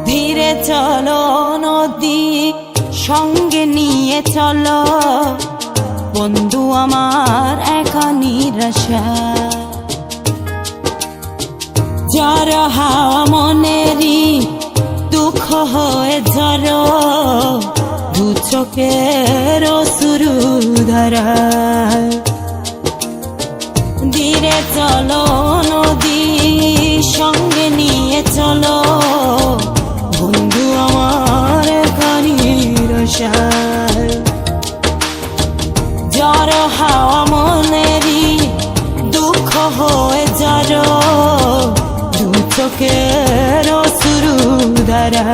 ধীরে চলো নদী সঙ্গে নিয়ে চলো বন্ধু আমার একা নিরাশা ঝড় হাওয়া মনেরই দুঃখ হয়ে ঝড় দু চোখের অশ্রু ধারা ধীরে চলো নদী সঙ্গে নিয়ে চলো বন্ধু আমার একা নিরাশা ঝড় হাওয়া মনেরই দুঃখ হয়ে ঝড় দু চোখের অশ্রু ধারা